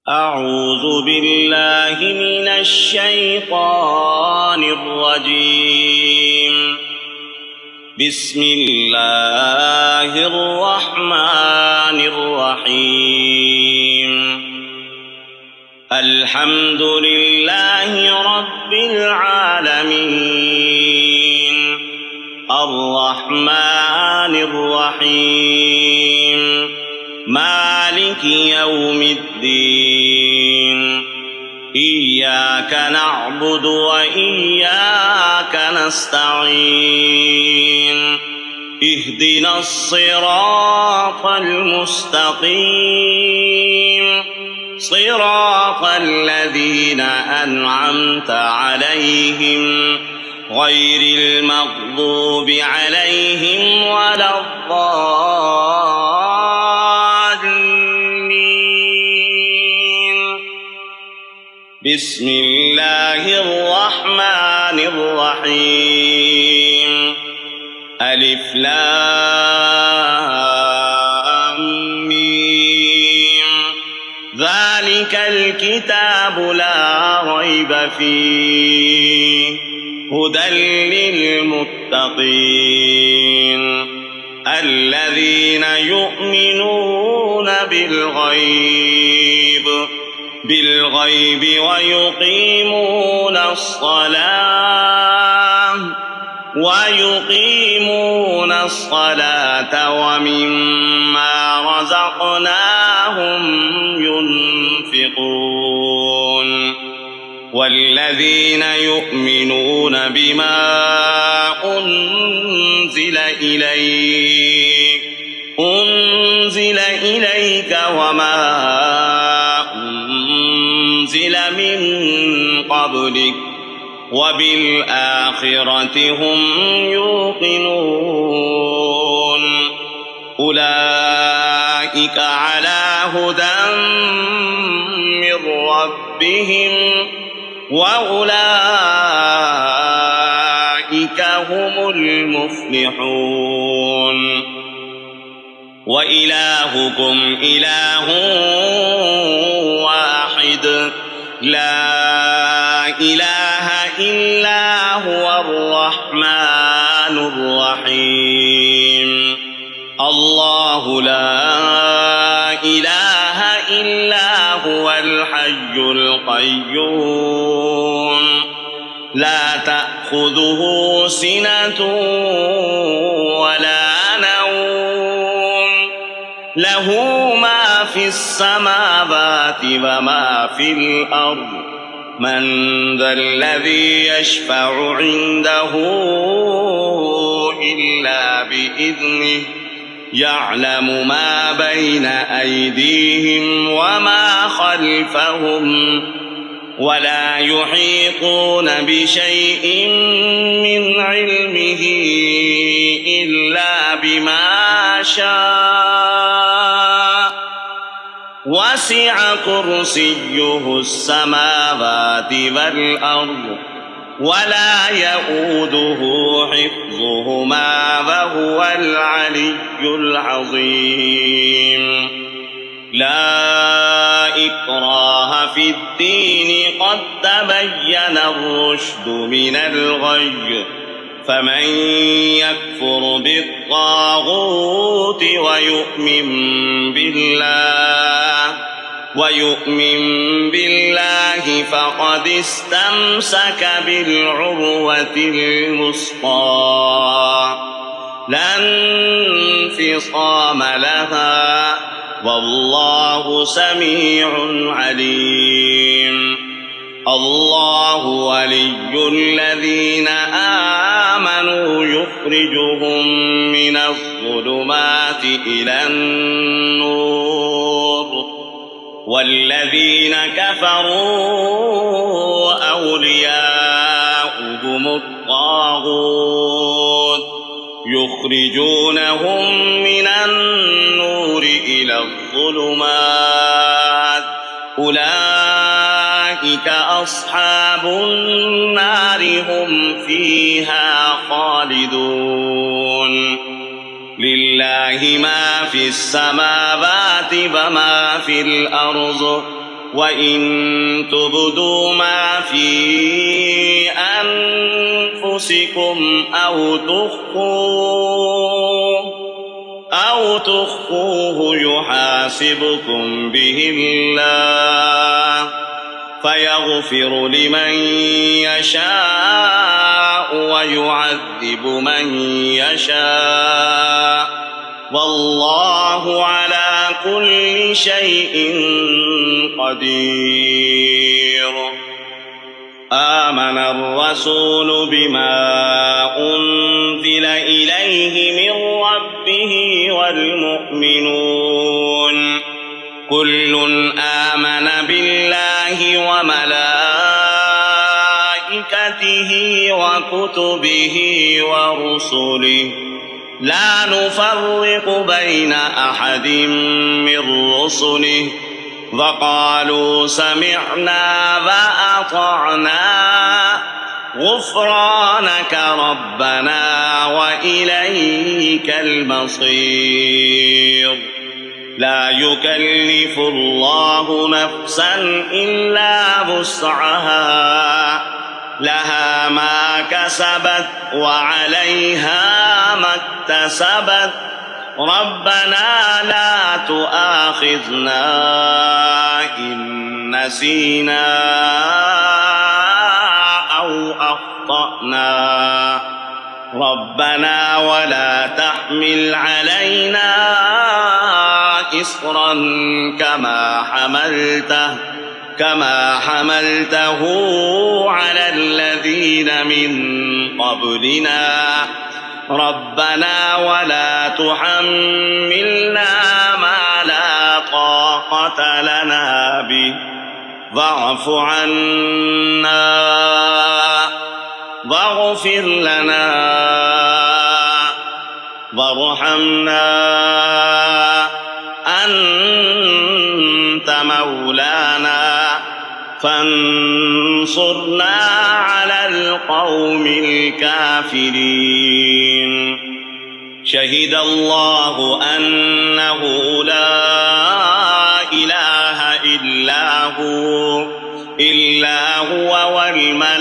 أعوذ بالله من الشيطان الرجيم. بسم الله الرحمن الرحيم. الحمد لله رب العالمين الرحمن الرحيم مالك يوم الدين. إياك نعبد وإياك نستعين. اهدنا الصراط المستقيم صراط الذين أنعمت عليهم غير المغضوب عليهم ولا الضالين. بسم الله الرحمن الرحيم. ألف لام ميم. ذلك الكتاب لا ريب فيه هدى للمتقين الذين يؤمنون بالغيب ويقيمون الصلاة ومما رزقناهم ينفقون. والذين يؤمنون بما أنزل إليك وما أنزل من قبلك وبالآخرة هم يوقنون. أولئك على هدى من ربهم وأولئك هم المفلحون. وإلهكم إله واحد لا إله إلا هو الرحمن الرحيم. الله لا إله إلا هو الحي القيوم لا تأخذه سنة ولا نوم له ما في السماوات وما في الأرض. من ذا الذي يشفع عنده إلا بإذنه يعلم ما بين أيديهم وما خلفهم ولا يحيطون بشيء من علمه إلا بما شاء. وسع كرسيه السماوات والأرض ولا يؤوده حفظهما وهو العلي العظيم. لا إكراه في الدين قد تبين الرشد من الغي. فمن يكفر بالطاغوت ويؤمن بالله فقد استمسك بالعروة الوثقى لا انفصام لها والله سميع عليم. الله ولي الذين آمنوا يخرجهم من الظلمات إلى النور. والذين كفروا أولياؤهم الطاغوت يخرجونهم من النور إلى الظلمات. أولئك أصحاب النار هم فيها خالدون. لله ما في السماوات وما في الأرض وإن تبدوا ما في أنفسكم أو تخفوه يحاسبكم به الله فيغفر لمن يشاء ويعذب من يشاء والله على كل شيء قدير. آمن الرسول بما أنزل إليه من ربه والمؤمنون كل آمن بالله وملائكته وكتبه ورسله لا نفرق بين أحد من رسله وقالوا سمعنا وأطعنا غفرانك ربنا وإليك المصير. لا يكلف الله نفسا إلا وسعها لها ما كسبت وعليها ما اكتسبت ربنا لا تؤاخذنا إن نسينا أو أخطأنا ربنا ولا تحمل علينا إصرا كما حملته على الذين من قبلنا ربنا ولا تحملنا ما لا طاقة لنا به واعف عنا واغفر لنا وارحمنا أنت مولانا فانصرنا على القوم الكافرين. شهد الله أنه لا إله إلا هو والملائكة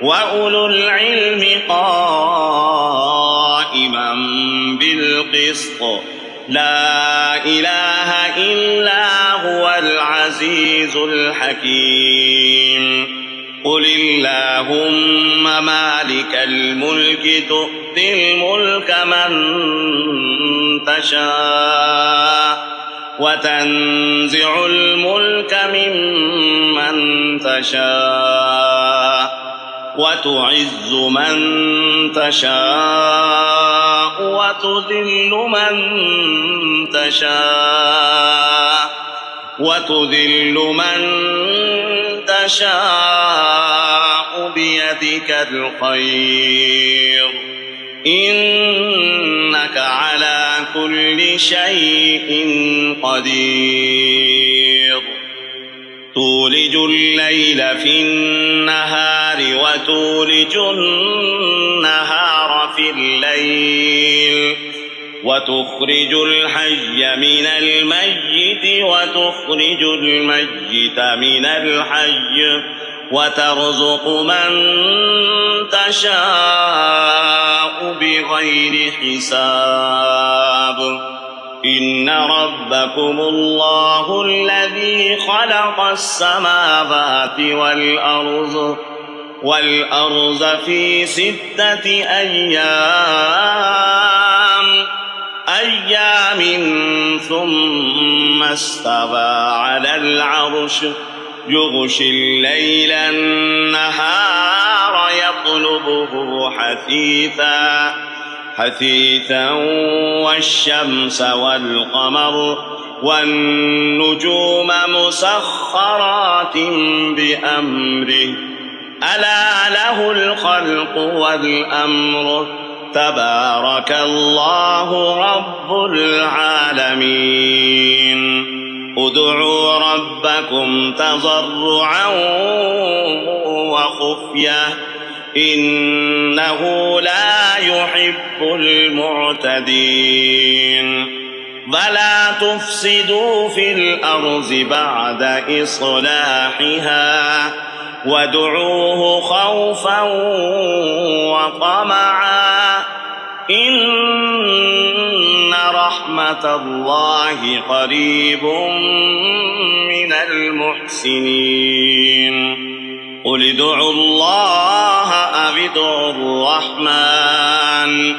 وأولو العلم قائما بالقسط لا إله إلا هو العزيز الحكيم. قل اللهم مالك الملك تؤتي الملك من تشاء وتنزع الملك ممن تشاء وتعز من تشاء وتذل من تشاء بيدك الخير إنك على كل شيء قدير. تولج الليل في النهار وتولج النهار في الليل وتخرج الحي من الميت وتخرج الميت من الحي وترزق من تشاء بغير حساب. إن ربكم الله الذي خلق السماوات والأرض في 6 أيام ثم استوى على العرش يغشي الليل النهار يطلبه حثيثا والشمس والقمر والنجوم مسخرات بأمره ألا له الخلق والأمر تبارك الله رب العالمين. ادعوا ربكم تضرعا وخفية إنه لا يحب المعتدين. ولا تفسدوا في الأرض بعد إصلاحها وادعوه خوفا وطمعا إن رحمة الله قريب من المحسنين قل ادعوا الله أو ادعوا الرحمن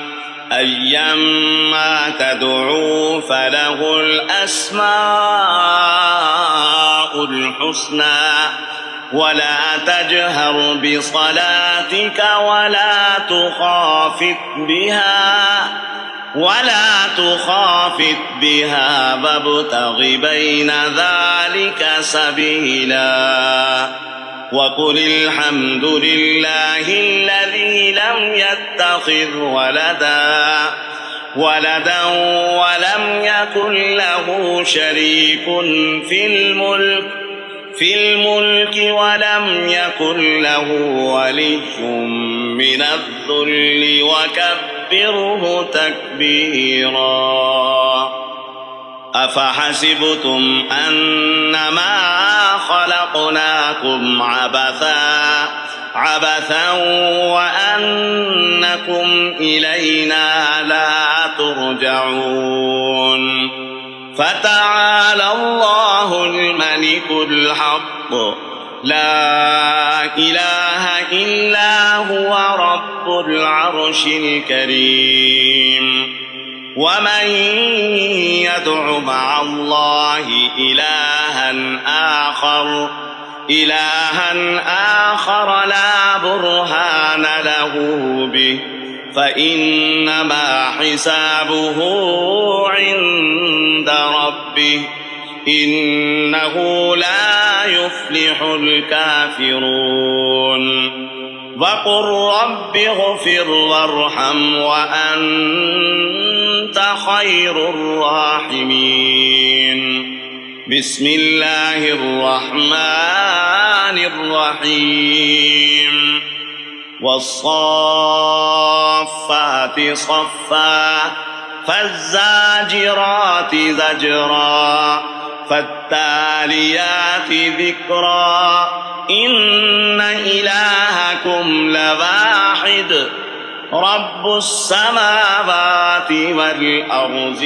أيما تدعوا فله الأسماء الحسنى ولا تجهر بصلاتك ولا تخافت بها وابتغ بين ذلك سبيلا وقل الحمد لله الذي لم يتخذ ولدا ولم يكن له شريك في الملك ولم يكن له ولي من الذل وكبره تكبيرا أفحسبتم أنما خلقناكم عبثا وأنكم إلينا لا ترجعون فتعالى الله الملك الحق لا إله إلا هو رب العرش الكريم ومن يدع مع الله إلها آخر لا برهان له به فإنما حسابه عند ربه إنه لا يفلح الكافرون وقل رب اغفر وارحم وأنت خير الراحمين بسم الله الرحمن الرحيم والصافات صفا فالزاجرات زجرا فالتاليات ذكرا إن إلهكم لواحد رب السماوات والأرض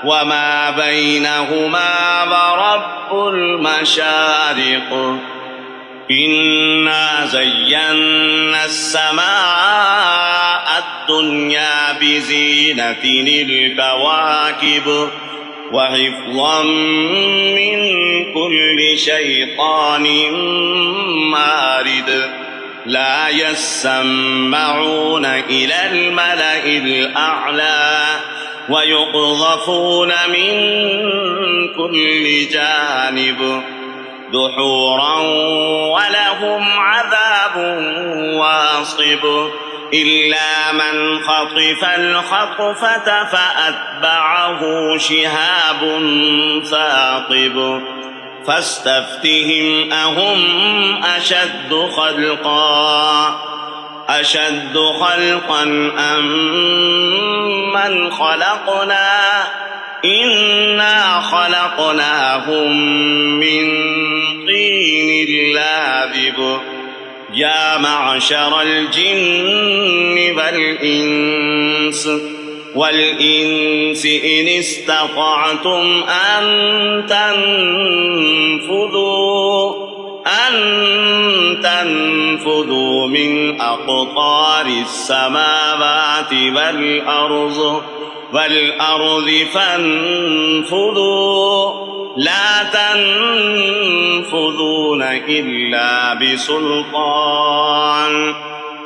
وما بينهما ورب المشارق إنا زينا السماء الدنيا بزينة الكواكب وحفظا من كل شيطان مارد لا يسمعون إلى الملأ الأعلى ويقذفون من كل جانب دحورا ولهم عذاب واصب إلا من خطف الخطفة فأتبعه شهاب ثاقب فاستفتهم أهم أشد خلقا أم من خلقنا إنا خلقناهم من طين لازب يا معشر الجن والإنس إن استطعتم أن تنفذوا من أقطار السماوات والأرض فانفذوا لا تنفذون إلا بسلطان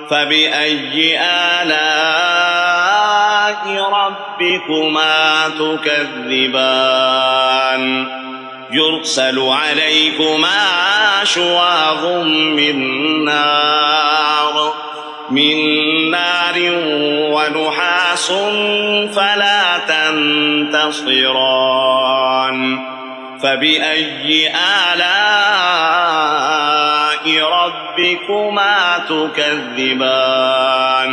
فبأي آلاء ربكما تكذبان يرسل عليكما شواظ من نار ونحاس فلا تنتصران فبأي آلاء ربكما تكذبان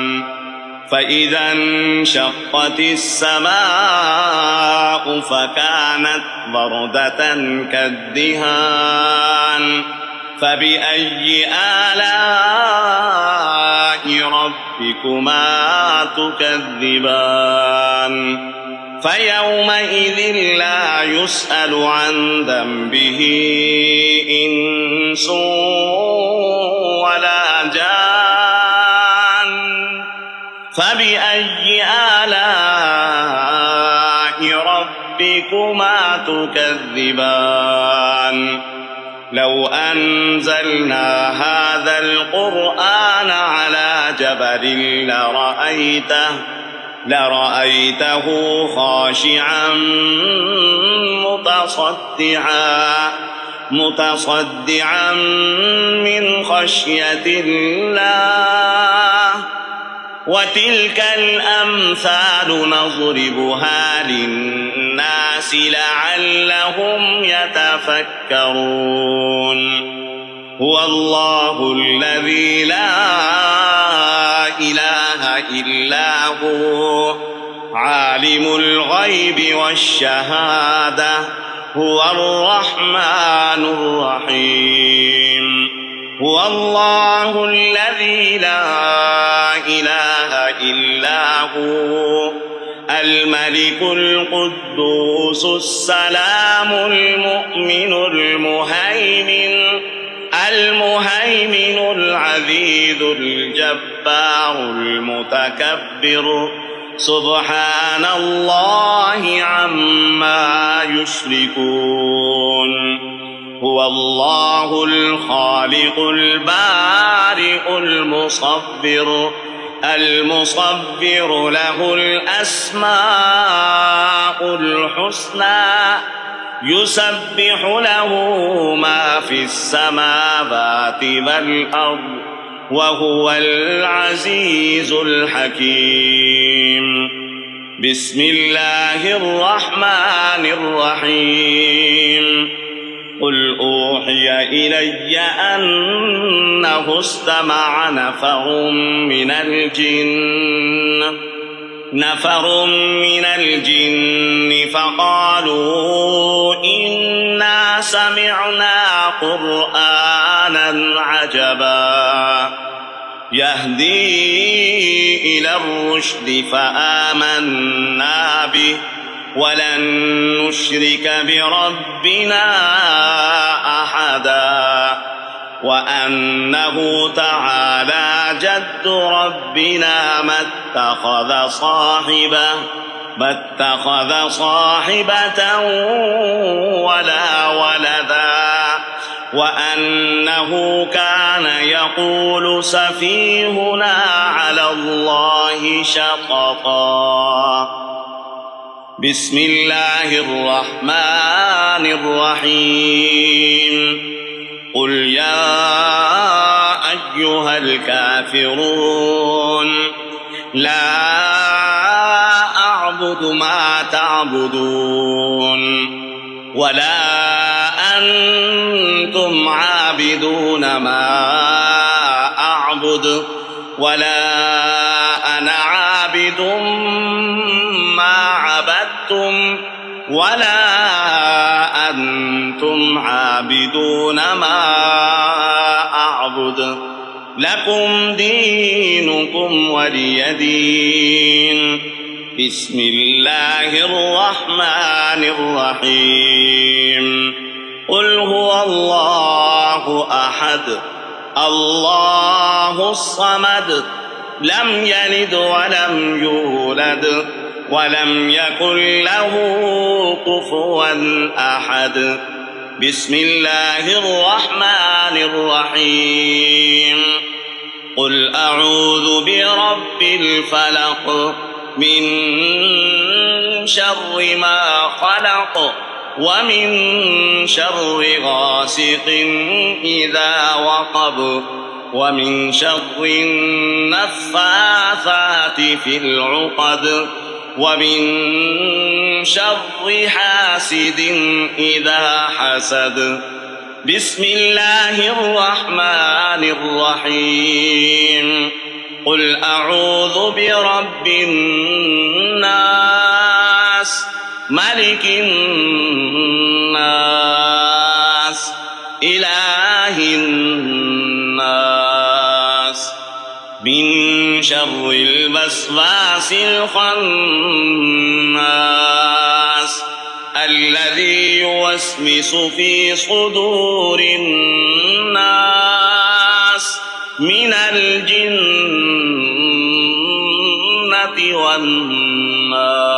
فإذا انشقت السماء فكانت وردة كالدهان فبأي آلاء ربكما تكذبان فيومئذ لا يسأل عن ذنبه إنس ولا جان فبأي آلاء ربكما تكذبان لو أنزلنا هذا القرآن على جبل لرأيته خاشعا متصدعا من خشية الله وتلك الأمثال نضربها للناس لعلهم يتفكرون هو الله الذي لا إله إلا هو عالم الغيب والشهادة هو الرحمن الرحيم هو الله الذي لا إله إلا هو الملك القدوس السلام المؤمن المهيمن العزيز الجبار المتكبر سبحان الله عما يشركون هو الله الخالق البارئ المصبر له الأسماء الحسنى يسبح له ما في السماوات والأرض وهو العزيز الحكيم بسم الله الرحمن الرحيم قل أوحي إلي أنه استمع نفر من الجن فقالوا إنا سمعنا قرآنا عجبا يهدي إلى الرشد فآمنا به ولن نشرك بربنا أحدا وأنه تعالى جد ربنا ما اتخذ صاحبة ولا ولدا وأنه كان يقول سفيهنا على الله شططا بسم الله الرحمن الرحيم قل يا أيها الكافرون لا أعبد ما تعبدون ولا أنتم عابدون ما أعبد ولا أنا عابد ما عبدتم ولا أنتم عابدون ما أعبد لكم دينكم ولي دين بسم الله الرحمن الرحيم قل هو الله أحد الله الصمد لم يلد ولم يولد ولم يكن له كفوا أحد بسم الله الرحمن الرحيم قل أعوذ برب الفلق من شر ما خلق ومن شر غاسق إذا وقب ومن شر النفاثات في العقد ومن شر حاسد إذا حسد بسم الله الرحمن الرحيم قل أعوذ برب الناس ملك الناس إله الناس من شر الوسواس الخناس الذي يوسوس في صدور الناس من الجنة والناس